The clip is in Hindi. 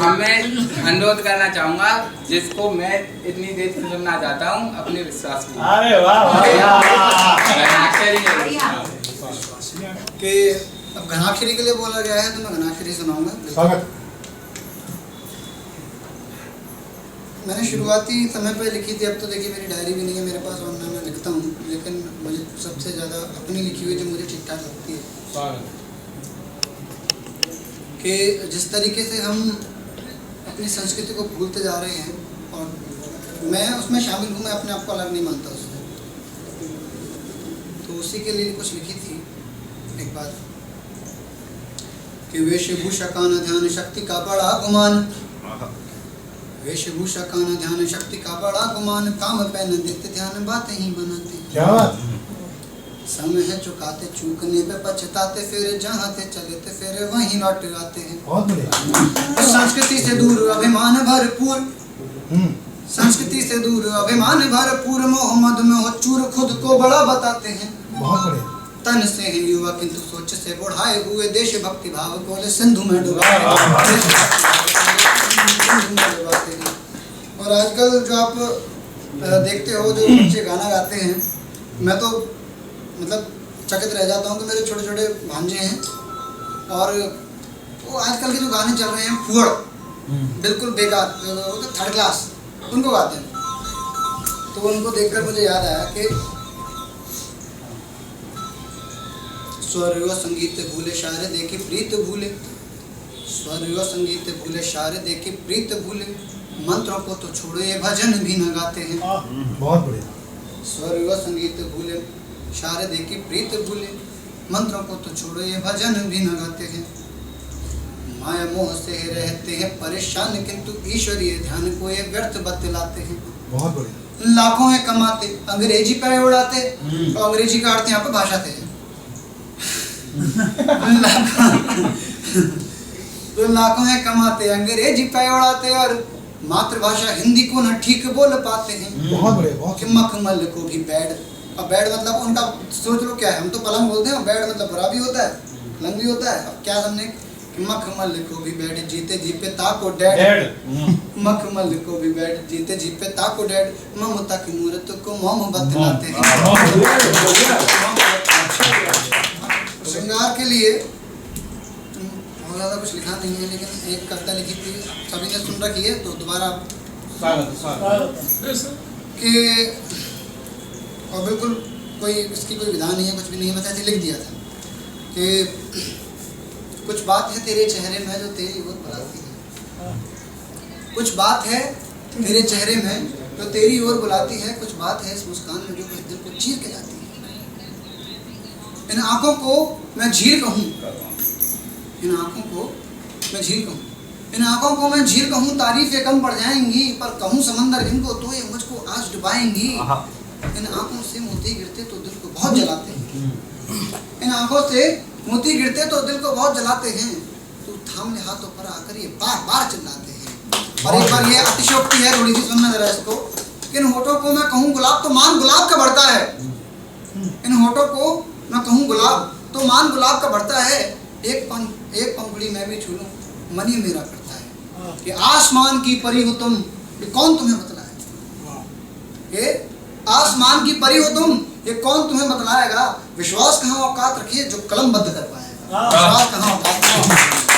मैं अनुरोध करना चाहूंगा जिसको मैं इतनी देर से सुनना चाहता हूँ अपने विश्वास को। अरे वाह कि अब घनाक्षरी के लिए बोला गया है तो मैं घनाक्षरी सुनाऊंगा। स्वागत। मैंने शुरुआती समय पर लिखी थी, अब तो देखिए मेरी डायरी भी नहीं है मेरे पास वरना मैं लिखता हूँ, लेकिन मुझे सबसे ज़्यादा अपनी लिखी हुई जो मुझे ठीक ठाक लगती है कि जिस तरीके से हम अपनी संस्कृति को भूलते जा रहे हैं, और मैं उसमें शामिल हूँ, मैं अपने आप को अलग नहीं मानता उससे, तो उसी के लिए कुछ लिखी थी एक बात कि वेशभूषा का न ध्यान शक्ति का बड़ा गुमान, वेशभूषा का न ध्यान शक्ति का बड़ा गुमान, काम पे न देते ध्यान बातें ही बनाते। क्या बात। समय है चुकाते चूकने पे पछताते, फिर जहाँ थे चले थे फिर वहीं लौट आते हैं। बहुत बढ़िया। संस्कृति से दूर अभिमान भरपूर, संस्कृति से दूर अभिमान भरपूर, मोहम्मद में हो चूर खुद को बड़ा बताते हैं। बहुत बढ़िया। तन से है युवा किंतु सोच से बुढ़ाए हुए, देशभक्ति भाव को सिंधु में डुबाते हैं। और आजकल जो आप देखते हो जो बच्चे गाना गाते हैं, मैं तो मतलब चकित रह जाता हूँ कि मेरे छोटे छोटे भांजे हैं और वो आजकल के जो गाने चल रहे हैं फुअड़, बिल्कुल बेकार, थर्ड क्लास उनको गाते हैं। तो उनको देखकर मुझे याद आया कि स्वर व संगीत भूले शायर देखे प्रीत भूले, स्वर व संगीत भूले शायर देखे प्रीत भूले, मंत्रों को तो छोड़ो ये भजन भी न गाते हैं। बहुत बढ़िया। स्वर व संगीत भूले शायर देखे प्रीत भूले, मंत्रों को तो छोड़ो ये भजन भी न गाते हैं। माया मोह से रहते हैं परेशान, किंतु ईश्वरीय ध्यान को ये व्यर्थ बतलाते हैं। बहुत बढ़िया। लाखों है कमाते अंग्रेजी पे उड़ाते, तो अंग्रेजी का अर्थ यहाँ पे भाषा थे। तो लाखों है कमाते अंग्रेजी पे उड़ाते, और मातृभाषा हिंदी को न ठीक बोल पाते हैं। बहुत बढ़िया। बहुत कि मखमल को भी बेड, और बेड मतलब उनका सोच लो क्या है, हम तो पलंग बोलते हैं, बेड मतलब बुरा भी होता है पलंग भी होता है। अब क्या हमने कि मखमल को भी बेड जीते जी पे ताको डैड, मखमल को भी बेड जीते जी पे ताको डैड, ममता की मूर्त को मोम बतलाते हैं। श्रृंगार के लिए बहुत ज़्यादा कुछ लिखा नहीं है, लेकिन एक कविता लिखी थी, सभी ने सुन रखी है तो दोबारा कि, और बिल्कुल कोई इसकी कोई विधान नहीं है, कुछ भी नहीं है, बस ऐसे लिख दिया था कि कुछ बात है तेरे चेहरे में जो तेरी ओर बुलाती है, कुछ बात है तेरे चेहरे में जो तेरी ओर बुलाती है, कुछ बात है इस मुस्कान में जो दिल को चीर के जाती है। इन आँखों को मैं झील कहूँ, इन आँखों को मैं झील कहूँ, इन आँखों को मैं झील कहूँ, तारीफें कम पड़ जाएंगी, पर कहूँ समंदर इनको तो ये मुझको आज डुबाएंगी। इन आँखों से मोती गिरते तो दिल को बहुत जलाते हैं, इन आँखों से मोती गिरते तो दिल को बहुत जलाते हैं, तू थाम ले हाथों पर आकर ये बार बार चिल्लाते हैं। और एक बार ये अतिशयोक्ति है, थोड़ी सी सुनना जरा इसको। इन होठों को मैं कहूँ गुलाब तो मान गुलाब का बढ़ता है, इन होठों को मैं कहूँ गुलाब तो मान गुलाब का बढ़ता है, एक पंखुड़ी मैं भी छू लूँ मन ही मेरा करता है। कि आसमान की परी हो तुम, ये कौन तुम्हें बतलाए, ये आसमान की परी हो तुम, ये कौन तुम्हें बतलाएगा। विश्वास कहाँ औकात रखिए जो कलमबद्ध कर पाएगा, विश्वास कहाँ औकात।